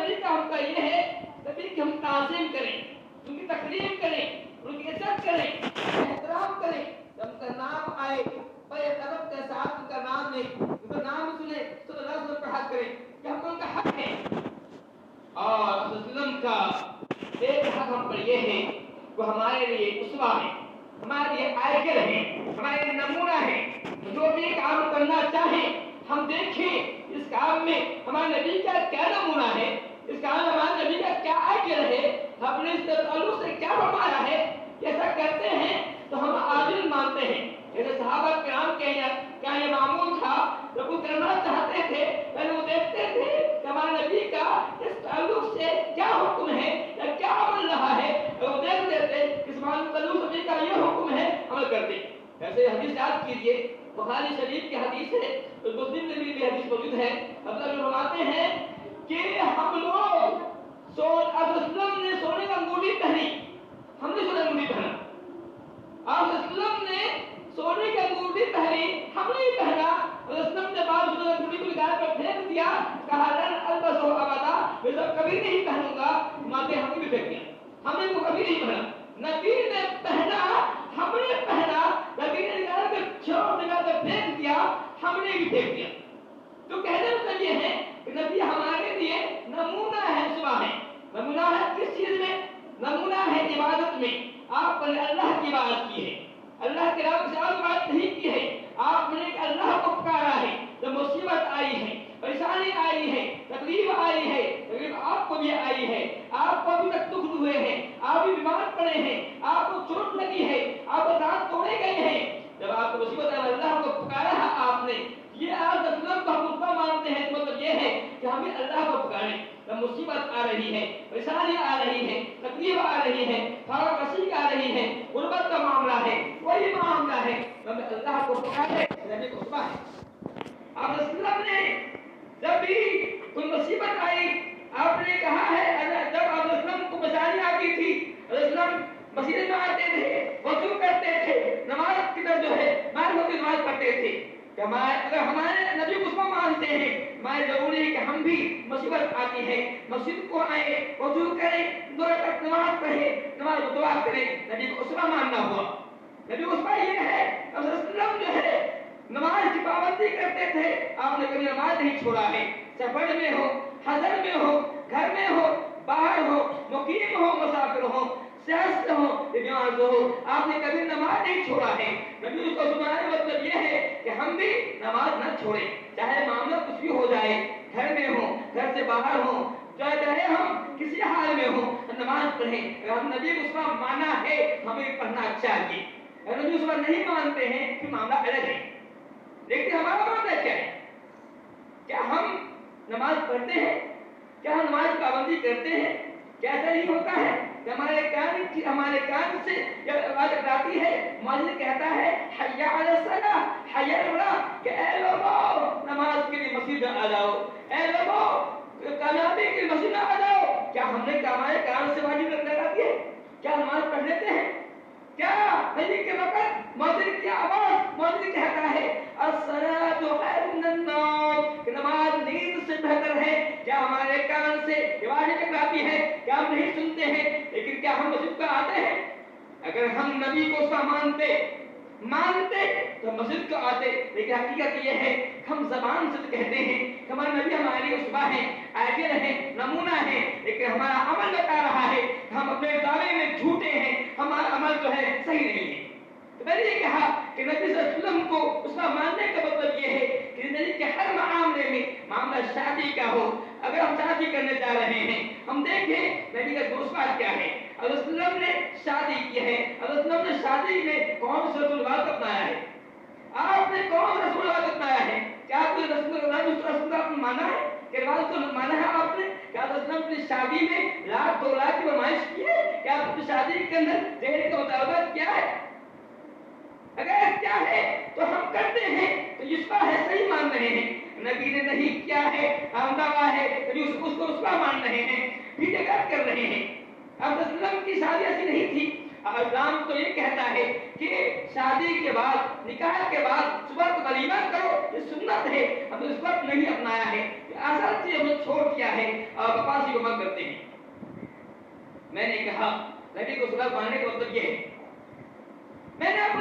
نبی کا حق یہ ہے نبی کی ہم تعظیم کریں، ان کی تکریم کریں، ان کی عزت کریں، احترام کریں. جب ان کا نام آئے بڑے ادب کے ساتھ ان کا نام لیں، ان کا نام سنیں، صلی اللہ علیہ وسلم پڑھا کریں کہ ہم ان کا حق ہے. اور وسلم کا ایک حق ہم پر یہ ہے وہ ہمارے لیے اسوہ ہے، ہمارے لیے آئیڈل ہے، ہمارے لیے نمونہ ہے. جو بھی کام کرنا چاہیں ہم دیکھیں اس کام میں ہمارے نبی کا کیا نمونہ ہے، اس کام میں ہمارے نبی کا کیا آئیڈل ہے، ہم نے اس تعلق سے کیا فرمایا ہے. ایسا کرتے ہیں تو ہم عادل مانتے ہیں. جیسے صحابہ کرام کے کیا یہ معمول تھا جب وہ کرنا چاہتے تھے پہلے وہ دیکھتے تھے کہ ہمارے نبی کا اس تعلق سے کیا حکم ہے یا کیا عمل رہا ہے، وہ دیکھتے تھے اس تعلق نبی کا یہ حکم ہے، عمل کرتے. ایسے حدیث یاد کیجئے، بخاری شریف کی حدیث ہے، مسلم میں بھی حدیث موجود ہے. مطلب فرماتے ہیں کہ ہم لوگ وسلم نے سونے کا انگوٹھی پہنی، ہم نے سونے کا انگوٹھی پہنا. آپ وسلم نے سونے کی انگوٹھی پہنی، ہم نے پہنا. وسلم نے بعد سونے کی انگوٹھی کو نکال کر پھینک دیا، کہا لن البسہ ابدا، میں سب کبھی نہیں پہنوں گا. ماتے ہم نے بھی پھینک دیا، ہم نے وہ کبھی نہیں پہنا. نبی نے پہنا، ہم نے پہنا. نبی نے نکال کر پھینک دیا، ہم نے بھی پھینک دیا. تو کہنے کا مطلب یہ ہے کہ نبی ہمارے لیے نمونہ ہے، اسوہ ہے. نمونہ ہے کس چیز میں؟ نمونہ ہے عبادت میں. آپ نے اللہ کی عبادت کی ہے، اللہ کے علاوہ کسی اور کی عبادت نہیں کی ہے. آپ نے اللہ کو پکارا ہے. جب مصیبت آئی ہے، پریشانی آئی ہے، تکلیف آئی ہے، تکلیف آپ کو بھی آئی ہے، آپ کو بھی تک دکھ ہوئے ہیں، آپ بھی بیمار پڑے ہیں، آپ کو چوٹ لگی ہے، آپ کو دانت توڑے گئے ہیں. جب آپ کو مصیبت آئی اللہ کو پکارا ہے آپ نے، یہ آپ رسول کو ہم خطبہ مانتے ہیں. مطلب یہ ہے کہ ہمیں اللہ کو پکاریں. جب مصیبت آ رہی ہے، پریشانی آ رہی ہے، تکلیف آ رہی ہے، فارغ رسیق آ رہی ہے، غربت کا معاملہ ہے، کوئی معاملہ ہے، ہم اللہ کو پکارے. نبی کو خطبہ ہے. آپ رسول اللہ نے جب بھی کوئی مصیبت آئی آپ نے کہا ہے، جب آپ رسول کو پریشانی آتی تھی رسول مسجد میں آتے تھے، وضو کرتے تھے، نماز کی طرف جو ہے مائل کی نماز پڑھتے تھے. کہ اگر ہمارے نبی کو اسما مانتے ہیں، ہمارے ضروری ہے کہ ہم بھی مصیبت آتی ہے مسجد کو آئے، وضو کریں، دو رکعت نماز پڑھیں، نماز میں دعا کریں. نبی کو اسما ماننا ہوا. نبی کو اسما یہ ہے رسول اللہ جو ہے نماز کی پابندی کرتے تھے. آپ نے کبھی نماز نہیں چھوڑا ہے. سفر میں ہو، حضر میں ہو، گھر میں ہو، باہر ہو، مقیم ہو، مسافر ہو، صحت سے ہو، بیمار ہو، آپ نے کبھی نماز نہیں چھوڑا ہے. نبی کو سنانے مطلب یہ ہے کہ ہم بھی نماز نہ چھوڑیں، چاہے معاملہ کچھ بھی ہو جائے، گھر میں ہو، گھر سے باہر ہو، چاہے ہم کسی حال میں ہو، نماز پڑھیں. اگر ہم نبی کو مانا ہے ہمیں پڑھنا چاہیے. اگر نبی کو نہیں مانتے ہیں کہ معاملہ الگ ہے. لیکن ہمارا معاملہ کیا ہے؟ کیا ہم نماز پڑھتے ہیں؟ کیا ہم نماز کی پابندی کرتے ہیں؟ کیا ایسا نہیں ہوتا ہے کہ ہمارے کان سے جب آواز ٹکراتی ہے مؤذن کہتا ہے حی علی الصلاۃ، حی علی الفلاح، کہ اے لوگو نماز کے لیے مسجد میں آ جاؤ، اے لوگو کامیابی کے لیے مسجد میں آ جاؤ. کیا ہم نے ہمارے کان سے واجب لگاتی ہے؟ کیا نماز پڑھ لیتے ہیں؟ کیا نبی کے وقت مؤذن کی آواز مؤذن کہتا ہے الصلاۃ خیر من النوم، کہ نماز نیند سے بہتر ہے، کیا ہمارے کان سے آواز ٹکراتی ہے؟ کیا ہم نہیں سنتے ہیں؟ لیکن کیا ہم مسجد پر آتے ہیں؟ اگر ہم نبی کو مانتے تو مسجد کو آتے. لیکن حقیقت یہ ہے ہم زبان سے کہتے ہیں کہ ہمارے نبی ہمارے لیے اسوہ ہیں، آئیڈیل ہیں، نمونہ ہیں، لیکن ہمارا عمل بتا رہا ہے کہ ہم اپنے دعوے میں جھوٹے ہیں، ہمارا عمل جو ہے صحیح نہیں ہے. تو میں نے یہ کہا کہ نبی صلی اللہ علیہ وسلم کو اس کا ماننے کا مطلب یہ ہے کہ نبی کے ہر معاملے میں، معاملہ شادی کا ہو، اگر ہم شادی کرنے جا رہے ہیں ہم دیکھیں نبی کا دوست بات کیا ہے. اللہ صلی اللہ علیہ وسلم نے شادی کی ہے، اللہ صلی اللہ علیہ وسلم نے شادی میں کون سے رسول بات اپنایا ہے؟ آپ نے کون سا رسول بات اپنایا ہے؟ کیا آپ نے رسول کا مانا ہے؟ کہ رواج کو مانا ہے آپ نے؟ کیا رسول اپنی شادی میں لاکھ 2 لاکھ کی فرمائش کی ہے؟ کیا آپ کی شادی کے اندر دہیج کا مطالبہ کیا ہے؟ اگر کیا ہے تو ہم کرتے ہیں تو اس کا ہے صحیح مان رہے ہیں. نبی نے نہیں کیا ہے، ہم دعویٰ ہے اس کو اس کا مان رہے ہیں، بھیڑ کر رہے ہیں. اب رسول اللہ کی شادی ایسی نہیں تھی اسلام تو یہ کہتا ہے کہ شادی کے بعد نکاح کے بعد صبح کو ولیمہ کرو، یہ سنت ہے، ہم نے اس وقت نہیں اپنایا ہے، اصل چیز ہم نے چھوڑ دیا ہے اور بپاسی کو مت کرتے ہیں۔ میں نے کہا نبی کو صبح ماننے کا مطلب یہ ہے، میں نے آپ کو